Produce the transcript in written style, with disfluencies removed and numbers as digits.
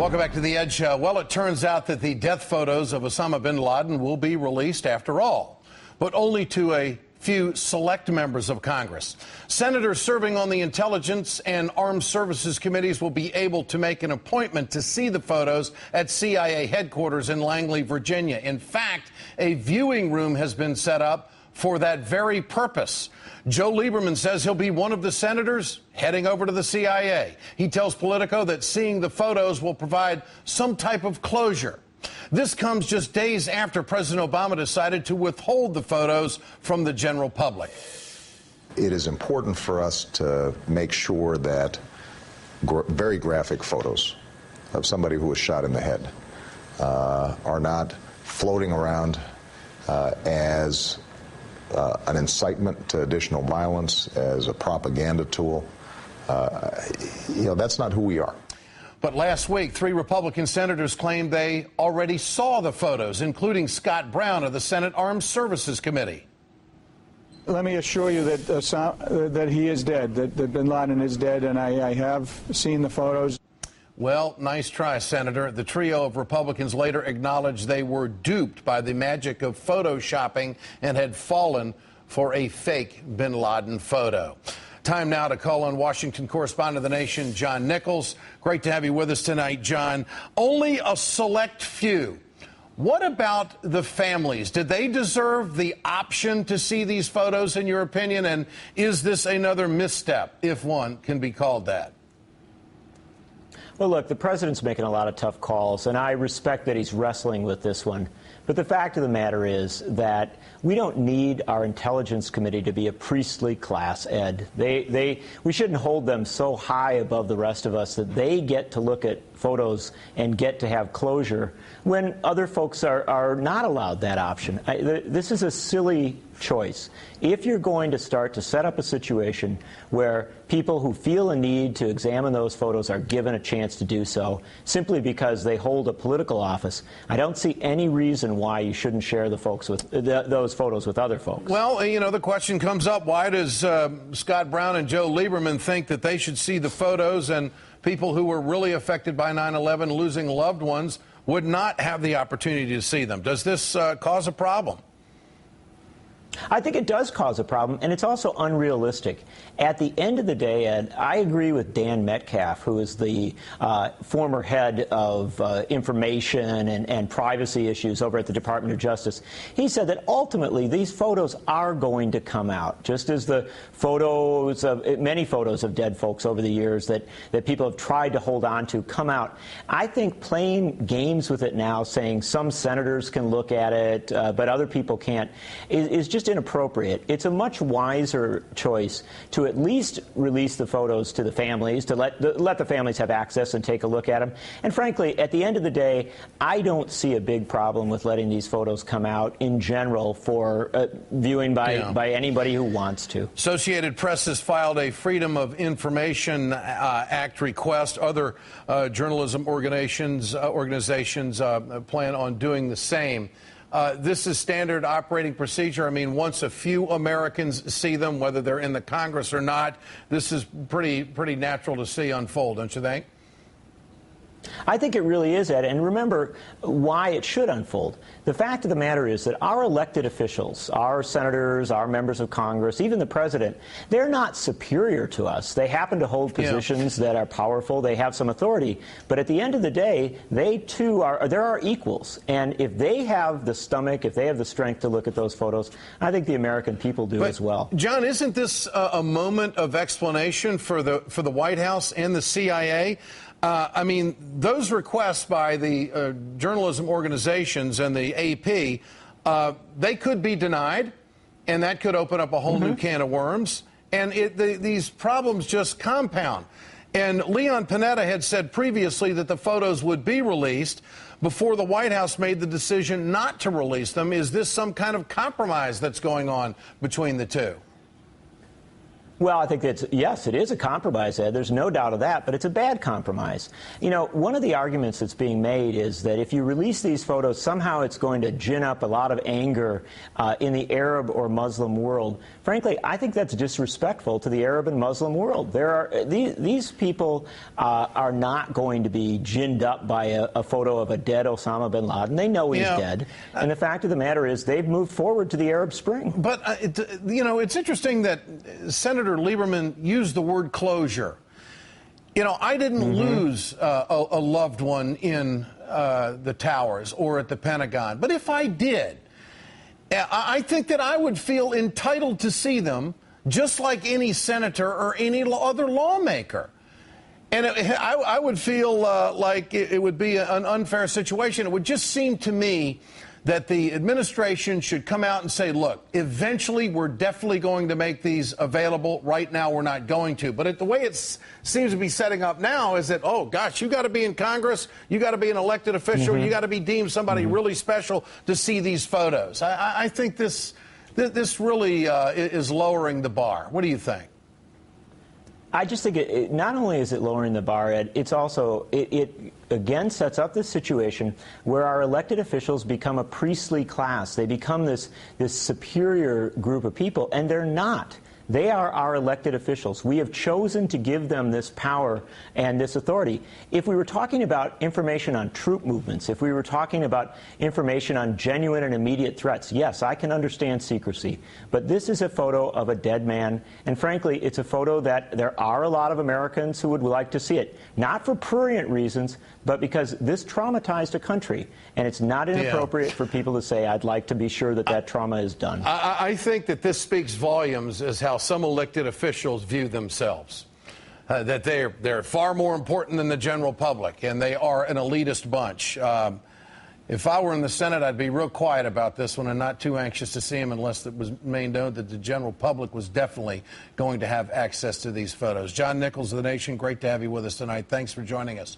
Welcome back to the Ed Show. Well, it turns out that the death photos of Osama bin Laden will be released after all, but only to a few select members of Congress. Senators serving on the Intelligence and Armed Services Committees will be able to make an appointment to see the photos at CIA headquarters in Langley, Virginia. In fact, a viewing room has been set up for that very purpose. Joe Lieberman says he'll be one of the senators heading over to the CIA. He tells Politico that seeing the photos will provide some type of closure. This comes just days after President Obama decided to withhold the photos from the general public. It is important for us to make sure that very graphic photos of somebody who was shot in the head are not floating around as an incitement to additional violence, as a propaganda tool. That's not who we are. But last week, 3 Republican senators claimed they already saw the photos, including Scott Brown of the Senate Armed Services Committee. Let me assure you that he is dead, that bin Laden is dead, and I have seen the photos. Well, nice try, Senator. The trio of Republicans later acknowledged they were duped by the magic of photoshopping and had fallen for a fake bin Laden photo. Time now to call on Washington correspondent of The Nation, John Nichols. Great to have you with us tonight, John. Only a select few. What about the families? Did they deserve the option to see these photos, in your opinion? And is this another misstep, if one can be called that? Well, look, the president's making a lot of tough calls, and I respect that he's wrestling with this one. But the fact of the matter is that we don't need our Intelligence Committee to be a priestly class, Ed. We shouldn't hold them so high above the rest of us that they get to look at photos and get to have closure when other folks are not allowed that option. This is a silly choice. If you're going to start to set up a situation where people who feel a need to examine those photos are given a chance to do so simply because they hold a political office, I don't see any reason why you shouldn't share the folks with those photos with other folks. Well, the question comes up, why does Scott Brown and Joe Lieberman think that they should see the photos and people who were really affected by 9/11, losing loved ones, would not have the opportunity to see them? Does this cause a problem? I think it does cause a problem, and it's also unrealistic. At the end of the day, Ed, I agree with Dan Metcalf, who is the former head of information and privacy issues over at the Department of Justice. He said that ultimately these photos are going to come out, just as the photos of many photos of dead folks over the years that people have tried to hold on to come out. I think playing games with it now, saying some senators can look at it, but other people can't, is just inappropriate. It's a much wiser choice to at least release the photos to the families, to let the families have access and take a look at them. And frankly, at the end of the day, I don't see a big problem with letting these photos come out in general for viewing by anybody who wants to. Associated Press has filed a Freedom of Information Act request. Other journalism organizations plan on doing the same. This is standard operating procedure. I mean, once a few Americans see them, whether they're in the Congress or not, this is pretty natural to see unfold, don't you think? I think it really is, Ed. And remember why it should unfold. The fact of the matter is that our elected officials, our senators, our members of Congress, even the president, they're not superior to us. They happen to hold positions that are powerful. They have some authority. But at the end of the day, they too there are equals. And if they have the stomach, if they have the strength to look at those photos, I think the American people do as well. John, isn't this a moment of explanation for the White House and the CIA? I mean, those requests by the journalism organizations and the AP, they could be denied, and that could open up a whole new can of worms. And these problems just compound. And Leon Panetta had said previously that the photos would be released before the White House made the decision not to release them. Is this some kind of compromise that's going on between the two? Well, I think yes, it is a compromise, Ed. There's no doubt of that, but it's a bad compromise. You know, one of the arguments that's being made is that if you release these photos, somehow it's going to gin up a lot of anger in the Arab or Muslim world. Frankly, I think that's disrespectful to the Arab and Muslim world. These people are not going to be ginned up by a photo of a dead Osama bin Laden. They know he's dead. And the fact of the matter is they've moved forward to the Arab Spring. But, you know, it's interesting that Senator Lieberman used the word closure. You know, I didn't lose a loved one in the towers or at the Pentagon. But if I did, I think that I would feel entitled to see them just like any senator or any other lawmaker. And I would feel like it would be an unfair situation. It would just seem to me that the administration should come out and say, look, eventually we're definitely going to make these available. Right now we're not going to. But the way it seems to be setting up now is that, oh, gosh, you got to be in Congress. You got to be an elected official. You got to be deemed somebody really special to see these photos. I think this really is lowering the bar. What do you think? I just think it not only is it lowering the bar, Ed, it's also, it again sets up this situation where our elected officials become a priestly class. They become this superior group of people, and they're not. They are our elected officials. We have chosen to give them this power and this authority. If we were talking about information on troop movements, if we were talking about information on genuine and immediate threats, yes, I can understand secrecy. But this is a photo of a dead man, and frankly, it's a photo that there are a lot of Americans who would like to see it. Not for prurient reasons, but because this traumatized a country, and it's not inappropriate for people to say, I'd like to be sure that that trauma is done. I think that this speaks volumes as how some elected officials view themselves, that they're far more important than the general public, and they are an elitist bunch. If I were in the Senate, I'd be real quiet about this one and not too anxious to see him unless it was made known that the general public was definitely going to have access to these photos. John Nichols of The Nation, great to have you with us tonight. Thanks for joining us.